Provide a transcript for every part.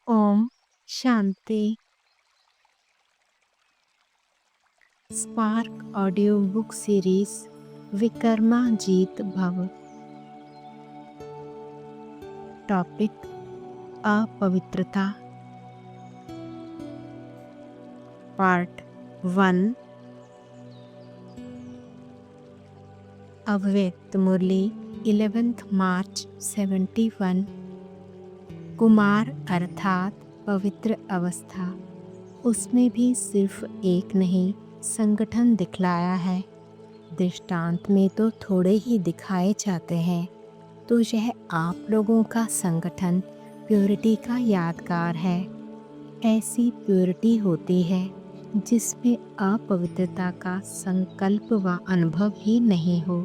ओम शांति। Spark audio book series विक्रमाजीत भव। टॉपिक अपवित्रता। पार्ट 1। अव्यक्त मुरली 11 मार्च 71। कुमार अर्थात पवित्र अवस्था। उसमें भी सिर्फ एक नहीं संगठन दिखलाया है। दृष्टांत में तो थोड़े ही दिखाए जाते हैं, तो यह आप लोगों का संगठन प्योरिटी का यादगार है। ऐसी प्योरिटी होती है जिसमें अपवित्रता का संकल्प व अनुभव ही नहीं हो।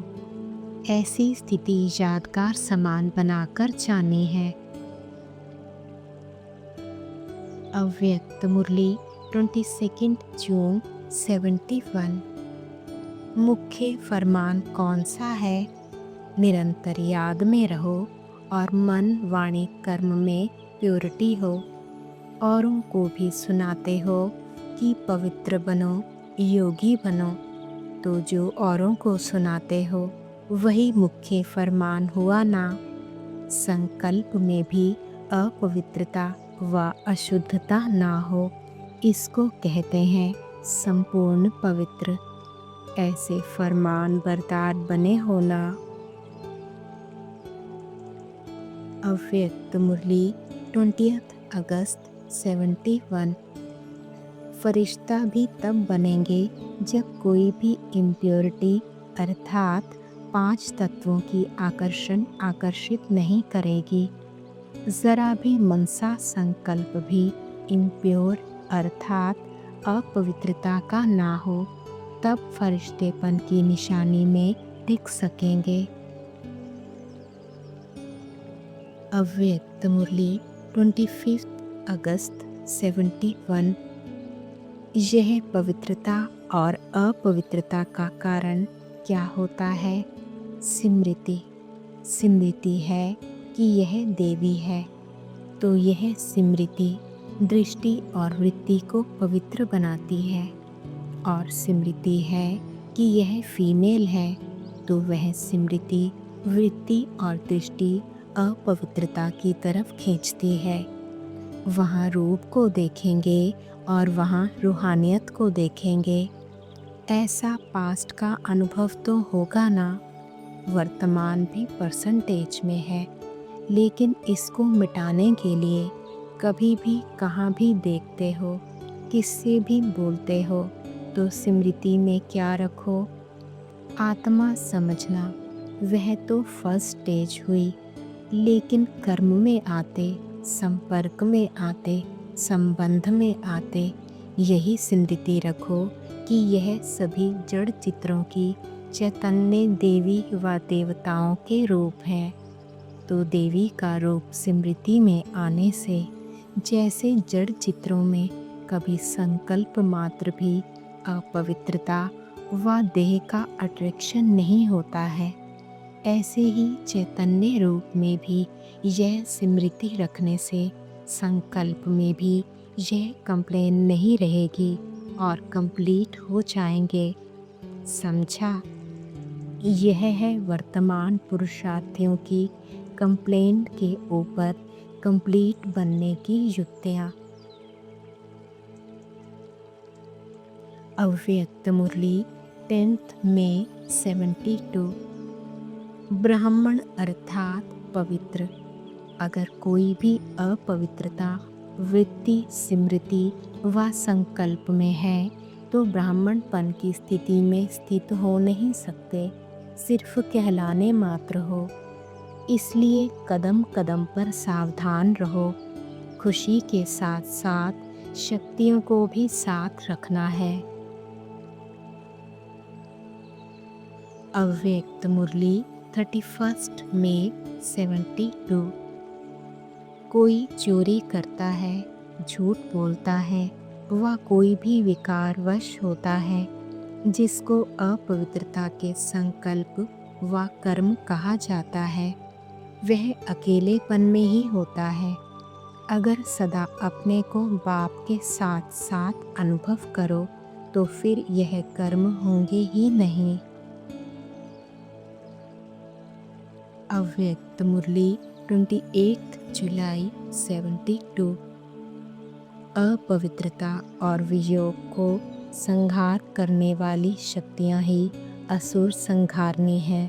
ऐसी स्थिति यादगार समान बनाकर जानी है। अव्यक्त मुरली 22 जून 71। मुख्य फरमान कौन सा है? निरंतर याद में रहो और मन वाणी कर्म में प्योरिटी हो। औरों को भी सुनाते हो कि पवित्र बनो, योगी बनो। तो जो औरों को सुनाते हो वही मुख्य फरमान हुआ ना। संकल्प में भी अपवित्रता व अशुद्धता ना हो, इसको कहते हैं संपूर्ण पवित्र। ऐसे फरमान बरदार बने होना। अव्यक्त मुरली 20 अगस्त 71। फरिश्ता भी तब बनेंगे जब कोई भी इम्प्योरिटी अर्थात 5 तत्वों की आकर्षित नहीं करेगी। जरा भी मनसा संकल्प भी इम्प्योर अर्थात अपवित्रता का ना हो, तब फरिश्तेपन की निशानी में टिक सकेंगे। अव्यक्त मुरली 25 अगस्त 71। यह पवित्रता और अपवित्रता का कारण क्या होता है? स्मृति। स्मृति है कि यह देवी है, तो यह स्मृति दृष्टि और वृत्ति को पवित्र बनाती है। और स्मृति है कि यह फीमेल है, तो वह स्मृति वृत्ति और दृष्टि अपवित्रता की तरफ खींचती है। वहाँ रूप को देखेंगे और वहाँ रूहानियत को देखेंगे। ऐसा पास्ट का अनुभव तो होगा ना। वर्तमान भी परसेंटेज में है, लेकिन इसको मिटाने के लिए कभी भी कहाँ भी देखते हो, किससे भी बोलते हो, तो स्मृति में क्या रखो? आत्मा समझना। वह तो फर्स्ट स्टेज हुई, लेकिन कर्म में आते, संपर्क में आते, संबंध में आते यही स्मृति रखो कि यह सभी जड़ चित्रों की चैतन्य देवी व देवताओं के रूप हैं। तो देवी का रूप स्मृति में आने से जैसे जड़ चित्रों में कभी संकल्प मात्र भी अपवित्रता व देह का अट्रैक्शन नहीं होता है, ऐसे ही चैतन्य रूप में भी यह स्मृति रखने से संकल्प में भी यह कंप्लेन नहीं रहेगी और कंप्लीट हो जाएंगे। समझा? यह है वर्तमान पुरुषार्थियों की कंप्लेंट के ऊपर कंप्लीट बनने की युक्तियाँ। अव्यक्त मुरली 10 मई 72। ब्राह्मण अर्थात पवित्र। अगर कोई भी अपवित्रता वृत्ति स्मृति व संकल्प में है तो ब्राह्मणपन की स्थिति में स्थित हो नहीं सकते, सिर्फ कहलाने मात्र हो। इसलिए कदम कदम पर सावधान रहो। खुशी के साथ साथ शक्तियों को भी साथ रखना है। अव्यक्त मुरली 31 मई 72। कोई चोरी करता है, झूठ बोलता है व कोई भी विकारवश होता है, जिसको अपवित्रता के संकल्प व कर्म कहा जाता है, वह अकेलेपन में ही होता है। अगर सदा अपने को बाप के साथ साथ अनुभव करो तो फिर यह कर्म होंगे ही नहीं। अव्यक्त मुरली 28 जुलाई 72। अपवित्रता और वियोग को संहार करने वाली शक्तियाँ ही असुर संहारनी है।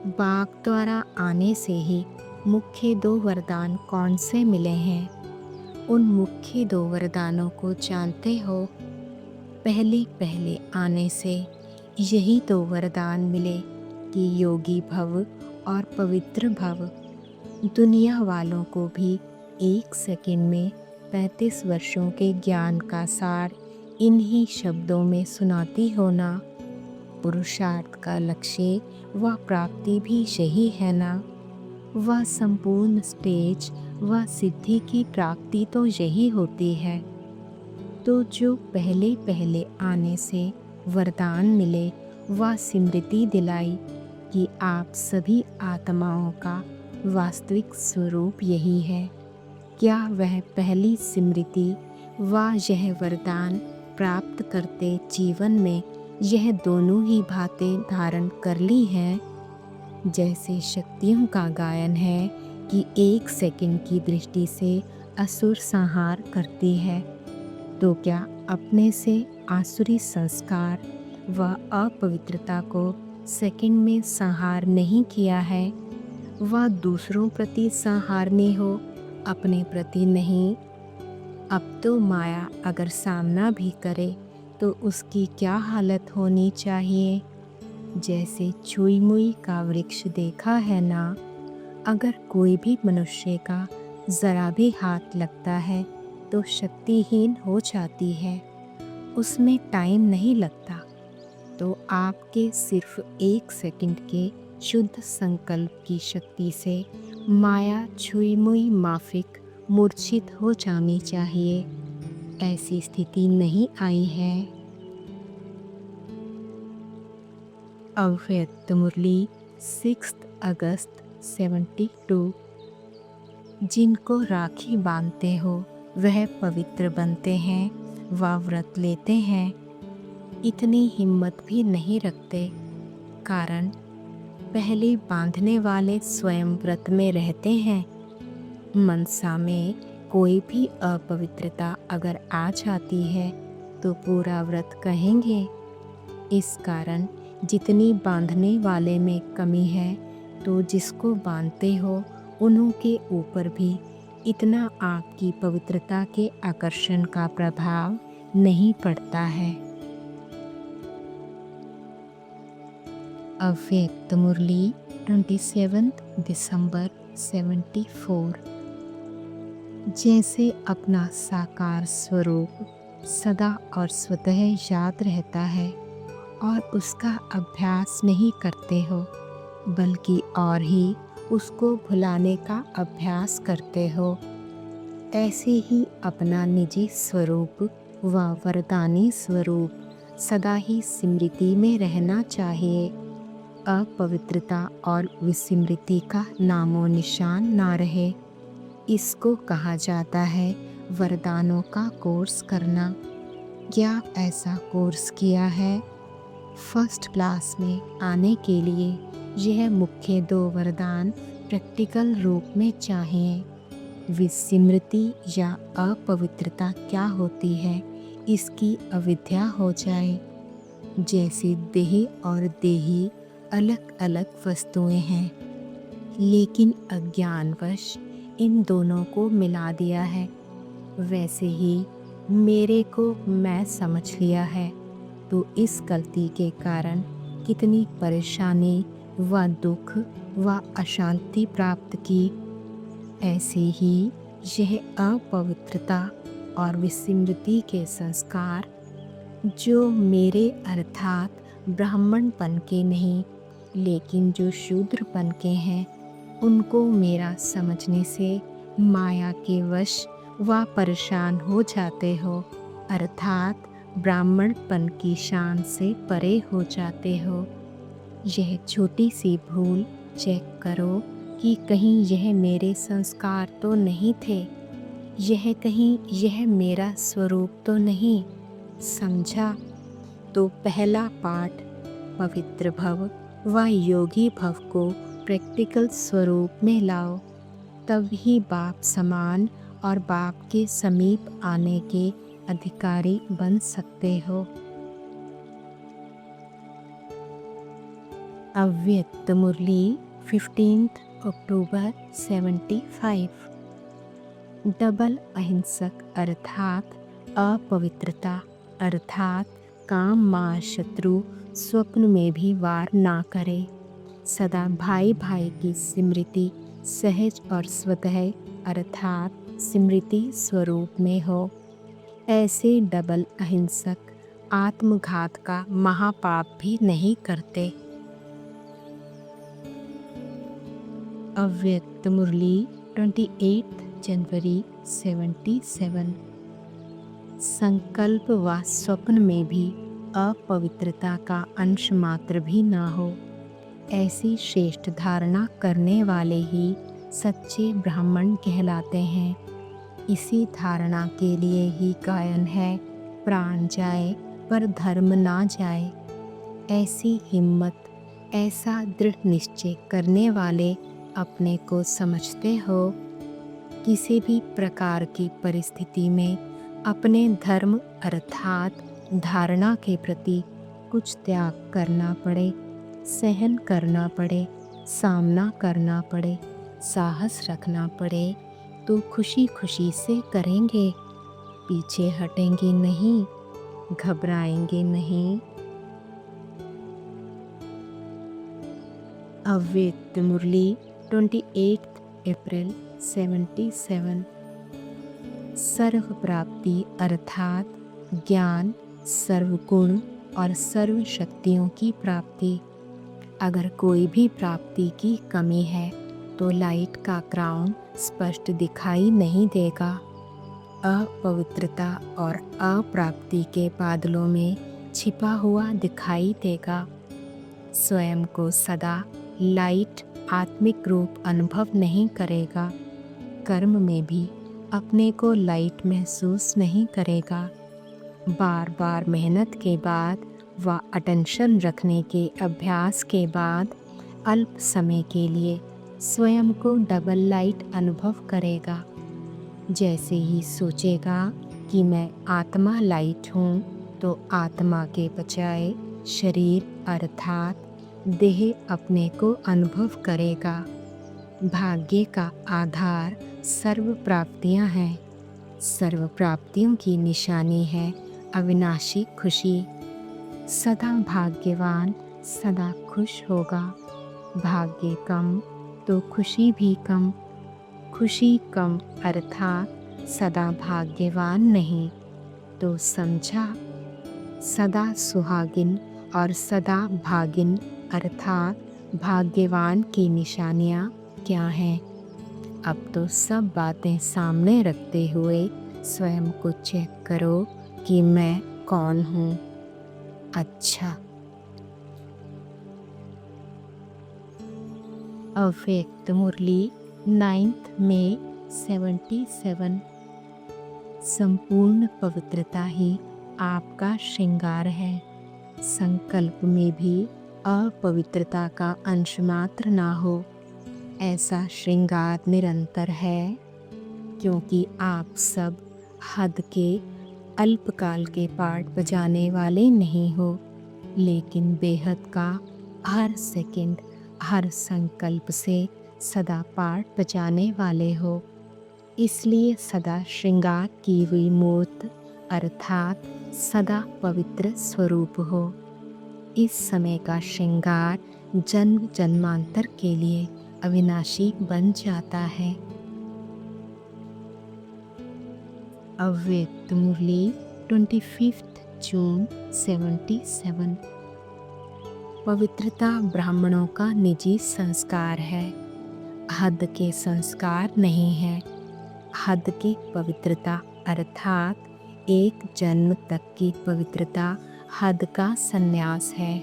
बाघ द्वारा आने से ही मुख्य 2 वरदान कौन से मिले हैं? उन मुख्य 2 वरदानों को जानते हो? पहले पहले आने से यही 2 वरदान मिले कि योगी भव और पवित्र भव। दुनिया वालों को भी 1 सेकंड में 35 वर्षों के ज्ञान का सार इन्हीं शब्दों में सुनाती हो ना। पुरुषार्थ का लक्ष्य व प्राप्ति भी यही है ना। वह संपूर्ण स्टेज व सिद्धि की प्राप्ति तो यही होती है। तो जो पहले पहले आने से वरदान मिले व स्मृति दिलाई कि आप सभी आत्माओं का वास्तविक स्वरूप यही है, क्या वह पहली स्मृति व यह वरदान प्राप्त करते जीवन में यह दोनों ही बातें धारण कर ली हैं? जैसे शक्तियों का गायन है कि 1 सेकंड की दृष्टि से असुर संहार करती है, तो क्या अपने से आसुरी संस्कार व अपवित्रता को सेकंड में संहार नहीं किया है? वह दूसरों प्रति संहारनी हो, अपने प्रति नहीं। अब तो माया अगर सामना भी करे तो उसकी क्या हालत होनी चाहिए? जैसे छुई मुई का वृक्ष देखा है ना। अगर कोई भी मनुष्य का जरा भी हाथ लगता है तो शक्तिहीन हो जाती है, उसमें टाइम नहीं लगता। तो आपके सिर्फ 1 सेकंड के शुद्ध संकल्प की शक्ति से माया छुई मुई माफिक मूर्छित हो जानी चाहिए। ऐसी स्थिति नहीं आई है। अव्यक्त मुरली 6 अगस्त 72। जिनको राखी बांधते हो वह पवित्र बनते हैं व व्रत लेते हैं। इतनी हिम्मत भी नहीं रखते, कारण पहले बांधने वाले स्वयं व्रत में रहते हैं। मनसा में कोई भी अपवित्रता अगर आ जाती है तो पूरा व्रत कहेंगे। इस कारण जितनी बांधने वाले में कमी है तो जिसको बांधते हो उन्हों के ऊपर भी इतना आपकी पवित्रता के आकर्षण का प्रभाव नहीं पड़ता है। अव्यक्त मुरली 27 दिसंबर 74। जैसे अपना साकार स्वरूप सदा और स्वतः याद रहता है और उसका अभ्यास नहीं करते हो, बल्कि और ही उसको भुलाने का अभ्यास करते हो, ऐसे ही अपना निजी स्वरूप व वरदानी स्वरूप सदा ही स्मृति में रहना चाहिए। अपवित्रता और विस्मृति का नामो निशान ना रहे। इसको कहा जाता है वरदानों का कोर्स करना। क्या ऐसा कोर्स किया है? फर्स्ट क्लास में आने के लिए यह मुख्य 2 वरदान प्रैक्टिकल रूप में चाहिए। विस्मृति या अपवित्रता क्या होती है इसकी अविद्या हो जाए। जैसे देही और देही अलग अलग वस्तुएं हैं, लेकिन अज्ञानवश इन दोनों को मिला दिया है। वैसे ही मेरे को मैं समझ लिया है, तो इस गलती के कारण कितनी परेशानी व दुख व अशांति प्राप्त की। ऐसे ही यह अपवित्रता और विस्मृति के संस्कार जो मेरे अर्थात ब्राह्मणपन के नहीं, लेकिन जो शूद्रपन के हैं, उनको मेरा समझने से माया के वश व परेशान हो जाते हो, अर्थात ब्राह्मणपन की शान से परे हो जाते हो। यह छोटी सी भूल चेक करो कि कहीं यह मेरे संस्कार तो नहीं थे। यह कहीं यह मेरा स्वरूप तो नहीं, समझा तो पहला पाठ पवित्र भव व योगी भव को प्रैक्टिकल स्वरूप में लाओ, तब ही बाप समान और बाप के समीप आने के अधिकारी बन सकते हो। अव्यक्त मुरली 15 अक्टूबर 75। डबल अहिंसक अर्थात अपवित्रता अर्थात काम मार शत्रु स्वप्न में भी वार ना करे। सदा भाई भाई की स्मृति सहज और स्वतः अर्थात स्मृति स्वरूप में हो। ऐसे डबल अहिंसक आत्मघात का महापाप भी नहीं करते। अव्यक्त मुरली 28 जनवरी 77। संकल्प व स्वप्न में भी अपवित्रता का अंश मात्र भी ना हो, ऐसी श्रेष्ठ धारणा करने वाले ही सच्चे ब्राह्मण कहलाते हैं। इसी धारणा के लिए ही गायन है, प्राण जाए पर धर्म ना जाए। ऐसी हिम्मत, ऐसा दृढ़ निश्चय करने वाले अपने को समझते हो। किसी भी प्रकार की परिस्थिति में अपने धर्म अर्थात धारणा के प्रति कुछ त्याग करना पड़े, सहन करना पड़े, सामना करना पड़े, साहस रखना पड़े तो खुशी खुशी से करेंगे, पीछे हटेंगे नहीं, घबराएंगे नहीं। अव्यक्त मुरली 28 अप्रैल 77। सर्व प्राप्ति अर्थात ज्ञान, सर्व गुण और सर्व शक्तियों की प्राप्ति। अगर कोई भी प्राप्ति की कमी है तो लाइट का क्राउन स्पष्ट दिखाई नहीं देगा। अपवित्रता और अप्राप्ति के बादलों में छिपा हुआ दिखाई देगा। स्वयं को सदा लाइट आत्मिक रूप अनुभव नहीं करेगा। कर्म में भी अपने को लाइट महसूस नहीं करेगा। बार बार मेहनत के बाद व अटेंशन रखने के अभ्यास के बाद अल्प समय के लिए स्वयं को डबल लाइट अनुभव करेगा। जैसे ही सोचेगा कि मैं आत्मा लाइट हूँ, तो आत्मा के बजाय शरीर अर्थात देह अपने को अनुभव करेगा। भाग्य का आधार सर्व प्राप्तियाँ हैं। सर्व प्राप्तियों की निशानी है अविनाशी खुशी। सदा भाग्यवान सदा खुश होगा। भाग्य कम तो खुशी भी कम। खुशी कम अर्थात सदा भाग्यवान नहीं, तो समझा। सदा सुहागिन और सदा भागिन अर्थात भाग्यवान की निशानियाँ क्या हैं? अब तो सब बातें सामने रखते हुए स्वयं को चेक करो कि मैं कौन हूँ। अच्छा, अव्यक्त मुरली 9 मई 77। संपूर्ण पवित्रता ही आपका श्रृंगार है। संकल्प में भी अपवित्रता का अंश मात्र ना हो, ऐसा श्रृंगार निरंतर है। क्योंकि आप सब हद के अल्पकाल के पाठ बजाने वाले नहीं हो, लेकिन बेहद का हर सेकंड हर संकल्प से सदा पाठ बजाने वाले हो। इसलिए सदा श्रृंगार की हुई मूर्त अर्थात सदा पवित्र स्वरूप हो। इस समय का श्रृंगार जन्म जन्मांतर के लिए अविनाशी बन जाता है। अव्यक्त मुरली 25 जून 77। पवित्रता ब्राह्मणों का निजी संस्कार है, हद के संस्कार नहीं है। हद की पवित्रता अर्थात एक जन्म तक की पवित्रता हद का संन्यास है।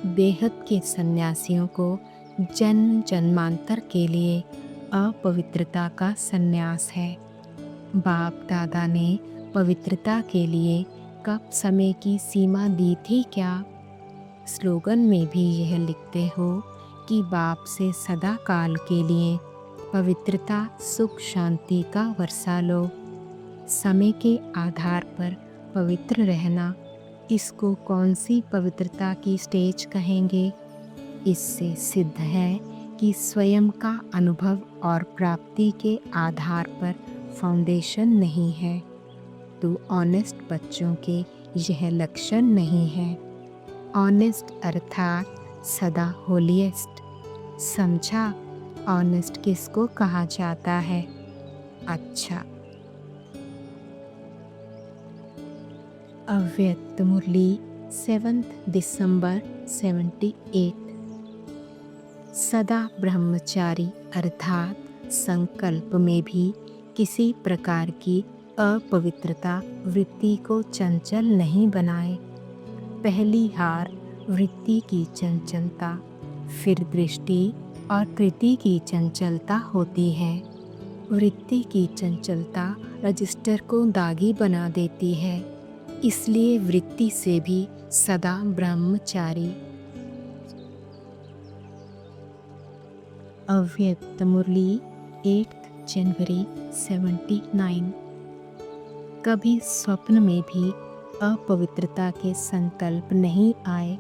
बेहद के सन्यासियों को जन्म जन्मांतर के लिए अपवित्रता का संन्यास है। बाप दादा ने पवित्रता के लिए कब समय की सीमा दी थी क्या? स्लोगन में भी यह लिखते हो कि बाप से सदा काल के लिए पवित्रता सुख शांति का वर्षा लो। समय के आधार पर पवित्र रहना, इसको कौन सी पवित्रता की स्टेज कहेंगे? इससे सिद्ध है कि स्वयं का अनुभव और प्राप्ति के आधार पर फाउंडेशन नहीं है, तो ऑनेस्ट बच्चों के यह लक्षण नहीं है। ऑनेस्ट अर्थात सदा होलीएस्ट। समझा ऑनेस्ट किसको कहा जाता है? अच्छा, अव्यक्त मुरली 7 दिसंबर 78। सदा ब्रह्मचारी अर्थात संकल्प में भी किसी प्रकार की अपवित्रता वृत्ति को चंचल नहीं बनाए। पहली हार वृत्ति की चंचलता, फिर दृष्टि और कृति की चंचलता होती है। वृत्ति की चंचलता रजिस्टर को दागी बना देती है, इसलिए वृत्ति से भी सदा ब्रह्मचारी। अव्यक्त मुरली 8 जनवरी 79। कभी स्वप्न में भी अपवित्रता के संकल्प नहीं आए,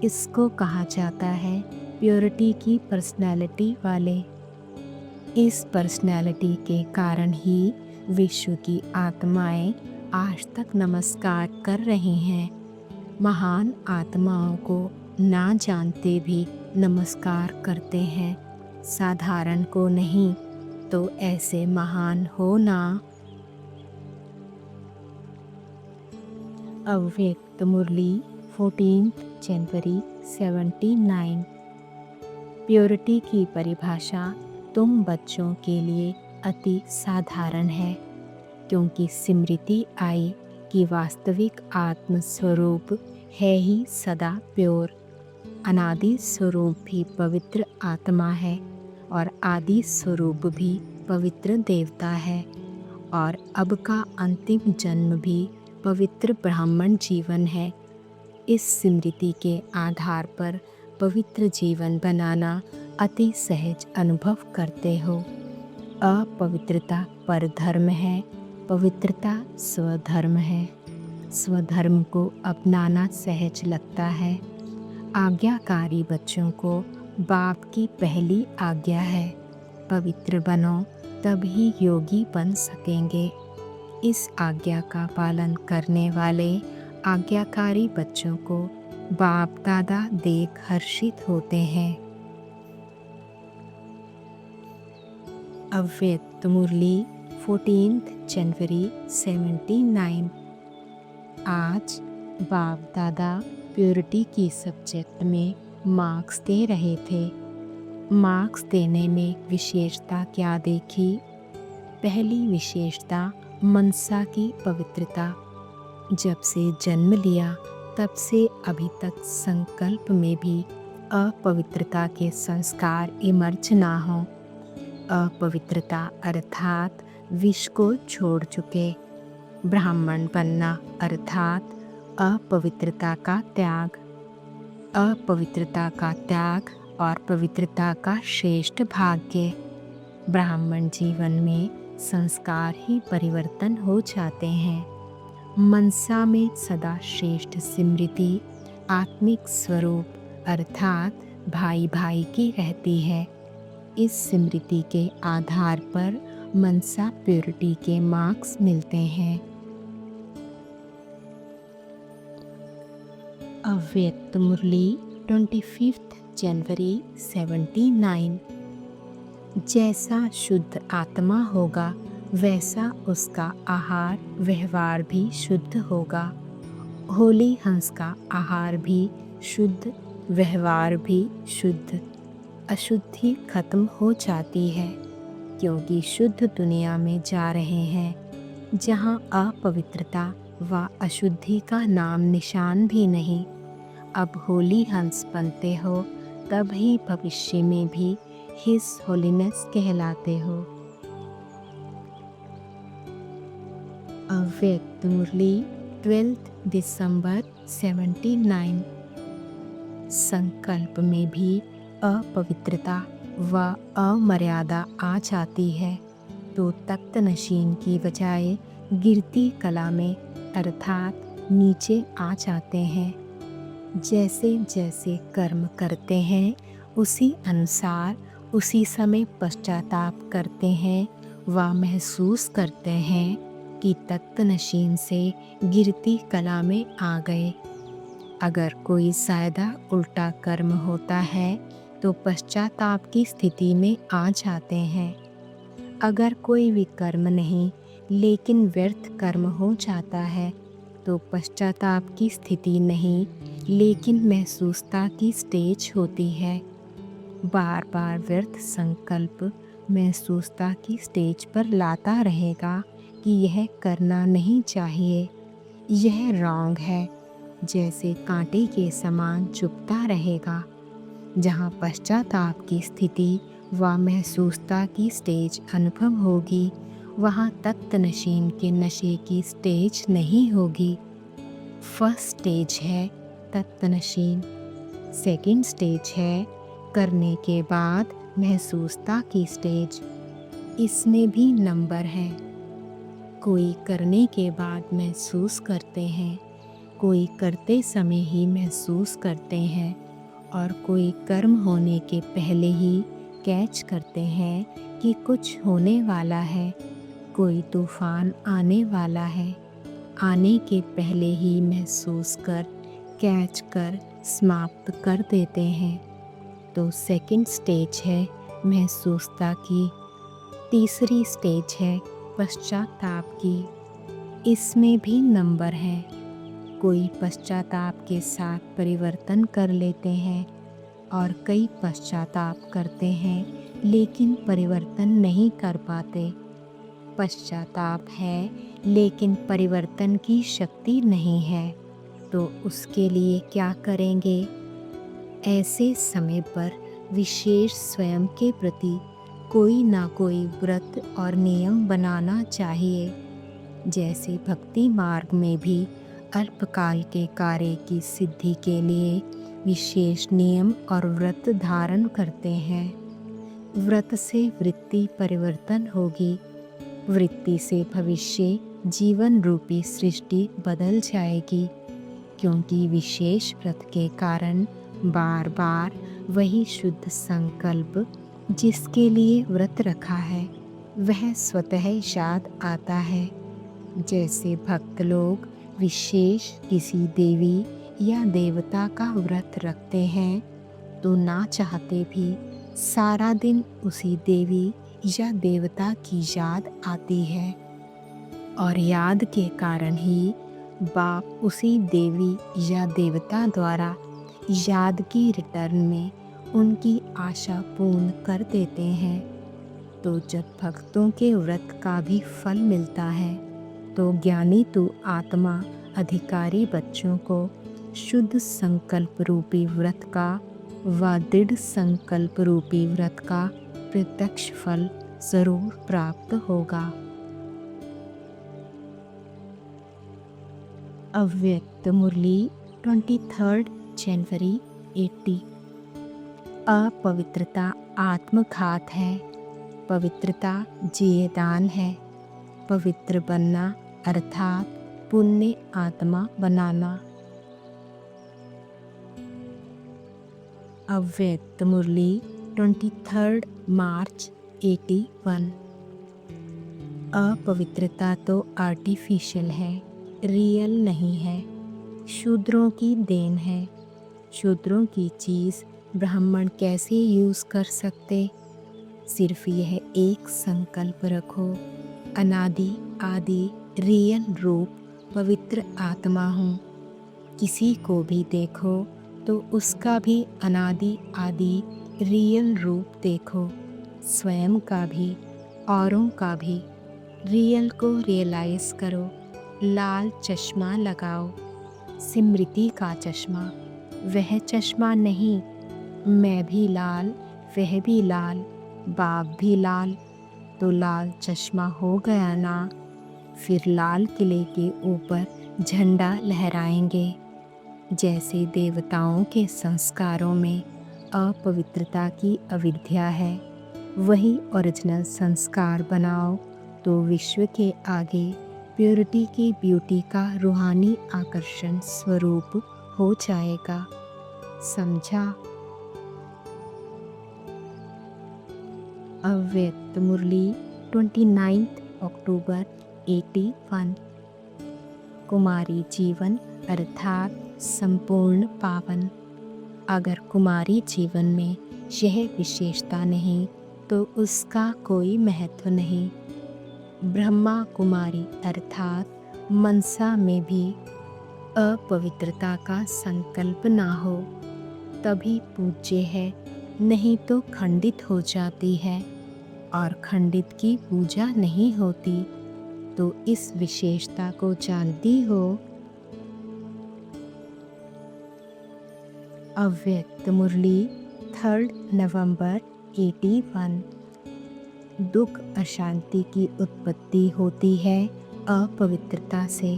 इसको कहा जाता है प्योरिटी की पर्सनैलिटी वाले। इस पर्सनैलिटी के कारण ही विश्व की आत्माएं आज तक नमस्कार कर रही हैं। महान आत्माओं को ना जानते भी नमस्कार करते हैं, साधारण को नहीं, तो ऐसे महान हो ना। अव्यक्त मुरली 14 जनवरी 79। प्योरिटी की परिभाषा तुम बच्चों के लिए अति साधारण है, क्योंकि स्मृति आई कि वास्तविक आत्म स्वरूप है ही सदा प्योर। अनादि स्वरूप भी पवित्र आत्मा है और आदि स्वरूप भी पवित्र देवता है, और अब का अंतिम जन्म भी पवित्र ब्राह्मण जीवन है। इस स्मृति के आधार पर पवित्र जीवन बनाना अति सहज अनुभव करते हो। अपवित्रता परधर्म है, पवित्रता स्वधर्म है। स्वधर्म को अपनाना सहज लगता है। आज्ञाकारी बच्चों को बाप की पहली आज्ञा है, पवित्र बनो, तभी योगी बन सकेंगे। इस आज्ञा का पालन करने वाले आज्ञाकारी बच्चों को बाप दादा देख हर्षित होते हैं। अव्यक्त मुरली 14 जनवरी 79। आज बाप दादा प्योरिटी की सब्जेक्ट में मार्क्स दे रहे थे। मार्क्स देने में विशेषता क्या देखी? पहली विशेषता मनसा की पवित्रता। जब से जन्म लिया तब से अभी तक संकल्प में भी अपवित्रता के संस्कार इमर्ज ना हो। अपवित्रता अर्थात विष को छोड़ चुके। ब्राह्मण बनना अर्थात अपवित्रता का त्याग। अपवित्रता का त्याग और पवित्रता का श्रेष्ठ भाग्य। ब्राह्मण जीवन में संस्कार ही परिवर्तन हो जाते हैं। मनसा में सदा श्रेष्ठ स्मृति आत्मिक स्वरूप अर्थात भाई भाई की रहती है। इस स्मृति के आधार पर मनसा प्योरिटी के मार्क्स मिलते हैं। अव्यक्त मुरली 25 जनवरी 79। जैसा शुद्ध आत्मा होगा वैसा उसका आहार व्यवहार भी शुद्ध होगा। होली हंस का आहार भी शुद्ध, व्यवहार भी शुद्ध। अशुद्धि खत्म हो जाती है, क्योंकि शुद्ध दुनिया में जा रहे हैं जहाँ अपवित्रता व अशुद्धि का नाम निशान भी नहीं। अब होली हंस बनते हो तब ही भविष्य में भी हिज होलीनेस कहलाते हो। अव्यक्त मुरली 12 दिसंबर 79। संकल्प में भी अपवित्रता व अमर्यादा आ जाती है तो तख्त नशीन की बजाय गिरती कला में अर्थात नीचे आ जाते हैं। जैसे जैसे कर्म करते हैं उसी अनुसार उसी समय पश्चाताप करते हैं व महसूस करते हैं कि तख्त नशीन से गिरती कला में आ गए। अगर कोई ज़्यादा उल्टा कर्म होता है तो पश्चाताप की स्थिति में आ जाते हैं। अगर कोई भी कर्म नहीं लेकिन व्यर्थ कर्म हो जाता है तो पश्चाताप की स्थिति नहीं लेकिन महसूसता की स्टेज होती है। बार बार व्यर्थ संकल्प महसूसता की स्टेज पर लाता रहेगा कि यह करना नहीं चाहिए, यह रॉन्ग है, जैसे कांटे के समान चुभता रहेगा। जहाँ पश्चाताप की स्थिति व महसूसता की स्टेज अनुभव होगी वहाँ तख्त नशीन के नशे की स्टेज नहीं होगी। फर्स्ट स्टेज है तख्त नशीन, सेकंड स्टेज है करने के बाद महसूसता की स्टेज। इसमें भी नंबर हैं। कोई करने के बाद महसूस करते हैं, कोई करते समय ही महसूस करते हैं और कोई कर्म होने के पहले ही कैच करते हैं कि कुछ होने वाला है, कोई तूफान आने वाला है। आने के पहले ही महसूस कर कैच कर समाप्त कर देते हैं। तो सेकंड स्टेज है महसूसता की, तीसरी स्टेज है पश्चाताप की। इसमें भी नंबर हैं। कोई पश्चाताप के साथ परिवर्तन कर लेते हैं और कई पश्चाताप करते हैं लेकिन परिवर्तन नहीं कर पाते। पश्चाताप है लेकिन परिवर्तन की शक्ति नहीं है तो उसके लिए क्या करेंगे? ऐसे समय पर विशेष स्वयं के प्रति कोई ना कोई व्रत और नियम बनाना चाहिए। जैसे भक्ति मार्ग में भी अल्पकाल के कार्य की सिद्धि के लिए विशेष नियम और व्रत धारण करते हैं। व्रत से वृत्ति परिवर्तन होगी, वृत्ति से भविष्य जीवन रूपी सृष्टि बदल जाएगी, क्योंकि विशेष व्रत के कारण बार बार वही शुद्ध संकल्प जिसके लिए व्रत रखा है वह स्वतः याद आता है। जैसे भक्त लोग विशेष किसी देवी या देवता का व्रत रखते हैं तो ना चाहते भी सारा दिन उसी देवी या देवता की याद आती है और याद के कारण ही बाप उसी देवी या देवता द्वारा याद की रिटर्न में उनकी आशा पूर्ण कर देते हैं। तो जब भक्तों के व्रत का भी फल मिलता है तो ज्ञानी तो आत्मा अधिकारी बच्चों को शुद्ध संकल्प रूपी व्रत का व दृढ़ संकल्प रूपी व्रत का प्रत्यक्ष फल जरूर प्राप्त होगा। अव्यक्त मुरली 23 जनवरी 80। अपवित्रता आत्मघात है, पवित्रता जीयदान है। पवित्र बनना अर्थात पुण्य आत्मा बनाना। अव्यक्त मुरली 23 मार्च 81। अपवित्रता तो आर्टिफिशियल है, रियल नहीं है, शूद्रों की देन है। शूद्रों की चीज़ ब्राह्मण कैसे यूज़ कर सकते? सिर्फ यह एक संकल्प रखो, अनादि आदि रियल रूप पवित्र आत्मा हूँ। किसी को भी देखो तो उसका भी अनादि आदि रियल रूप देखो, स्वयं का भी औरों का भी। रियल को रियलाइज़ करो। लाल चश्मा लगाओ, स्मृति का चश्मा, वह चश्मा नहीं। मैं भी लाल, वह भी लाल, बाप भी लाल, तो लाल चश्मा हो गया ना। फिर लाल किले के ऊपर झंडा लहराएंगे। जैसे देवताओं के संस्कारों में अपवित्रता की अविद्या है, वही ओरिजिनल संस्कार बनाओ तो विश्व के आगे प्योरिटी की ब्यूटी का रूहानी आकर्षण स्वरूप हो जाएगा। समझा? अव्यक्त मुरली 29 अक्टूबर 81। कुमारी जीवन अर्थात संपूर्ण पावन। अगर कुमारी जीवन में यह विशेषता नहीं तो उसका कोई महत्व नहीं। ब्रह्मा कुमारी अर्थात मनसा में भी अपवित्रता का संकल्प ना हो तभी पूज्य है, नहीं तो खंडित हो जाती है, और खंडित की पूजा नहीं होती। तो इस विशेषता को जानती हो? अव्यक्त मुरली 3 नवंबर 81। दुख अशांति की उत्पत्ति होती है अपवित्रता से।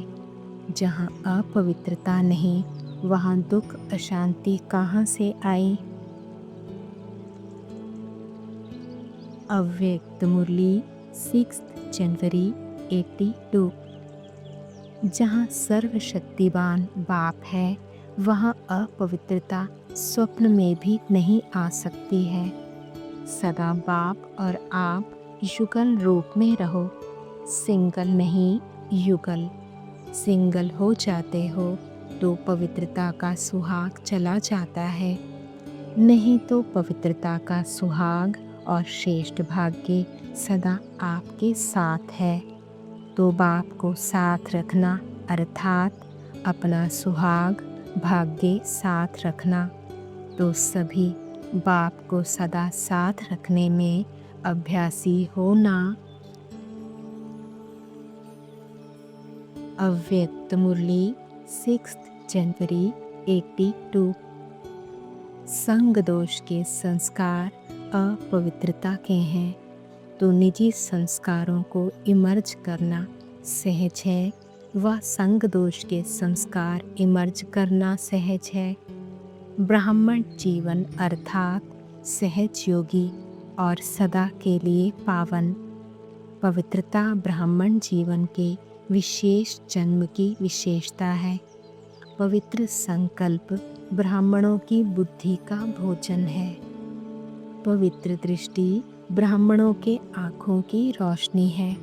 जहाँ अपवित्रता नहीं वहाँ दुख अशांति कहाँ से आई? अव्यक्त मुरली 6 जनवरी 82। जहाँ सर्वशक्तिवान बाप है वहाँ अपवित्रता स्वप्न में भी नहीं आ सकती है। सदा बाप और आप युगल रूप में रहो, सिंगल नहीं युगल। सिंगल हो जाते हो तो पवित्रता का सुहाग चला जाता है, नहीं तो पवित्रता का सुहाग और श्रेष्ठ भाग्य सदा आपके साथ है। तो बाप को साथ रखना अर्थात अपना सुहाग भाग्य साथ रखना। तो सभी बाप को सदा साथ रखने में अभ्यासी होना। अव्यक्त मुरली 6 जनवरी 82। संग दोष के संस्कार अपवित्रता के हैं तो निजी संस्कारों को इमर्ज करना सहज है, व संग दोष के संस्कार इमर्ज करना सहज है। ब्राह्मण जीवन अर्थात सहज योगी और सदा के लिए पावन। पवित्रता ब्राह्मण जीवन के विशेष जन्म की विशेषता है। पवित्र संकल्प ब्राह्मणों की बुद्धि का भोजन है। पवित्र दृष्टि ब्राह्मणों के आँखों की रोशनी है।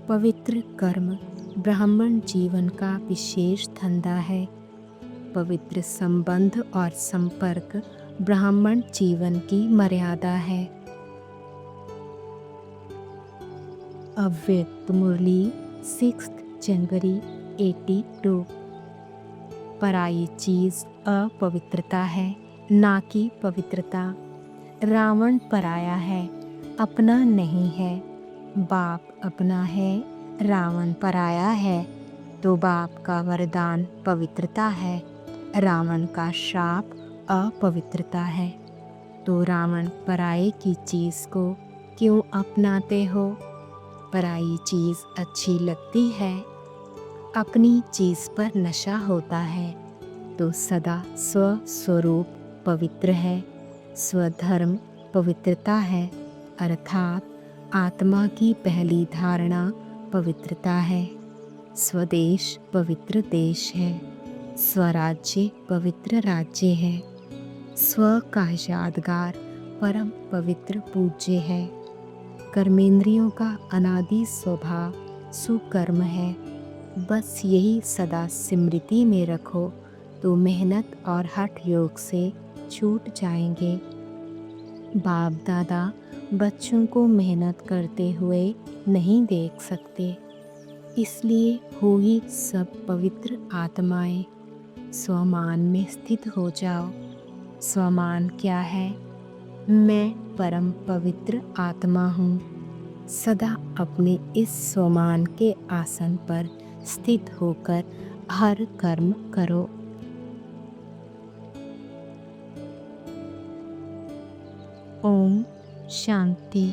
पवित्र कर्म ब्राह्मण जीवन का विशेष धंधा है। पवित्र संबंध और संपर्क ब्राह्मण जीवन की मर्यादा है। अव्यक्त मुरली 6 जनवरी 82। पराई चीज़ अपवित्रता है, ना कि पवित्रता। रावण पराया है, अपना नहीं है। बाप अपना है, रावण पराया है। तो बाप का वरदान पवित्रता है, रावण का श्राप अपवित्रता है। तो रावण पराये की चीज़ को क्यों अपनाते हो? पराई चीज़ अच्छी लगती है, अपनी चीज़ पर नशा होता है। तो सदा स्वस्वरूप पवित्र है, स्वधर्म पवित्रता है, अर्थात आत्मा की पहली धारणा पवित्रता है। स्वदेश पवित्र देश है, स्वराज्य पवित्र राज्य है। स्व का यादगार परम पवित्र पूज्य है। कर्मेंद्रियों का अनादि स्वभाव सुकर्म है। बस यही सदा स्मृति में रखो तो मेहनत और हठ योग से छूट जाएंगे। बाप दादा बच्चों को मेहनत करते हुए नहीं देख सकते, इसलिए हो ही सब पवित्र आत्माएं। स्वमान में स्थित हो जाओ। स्वमान क्या है? मैं परम पवित्र आत्मा हूँ। सदा अपने इस स्वमान के आसन पर स्थित होकर हर कर्म करो। ओम शांति।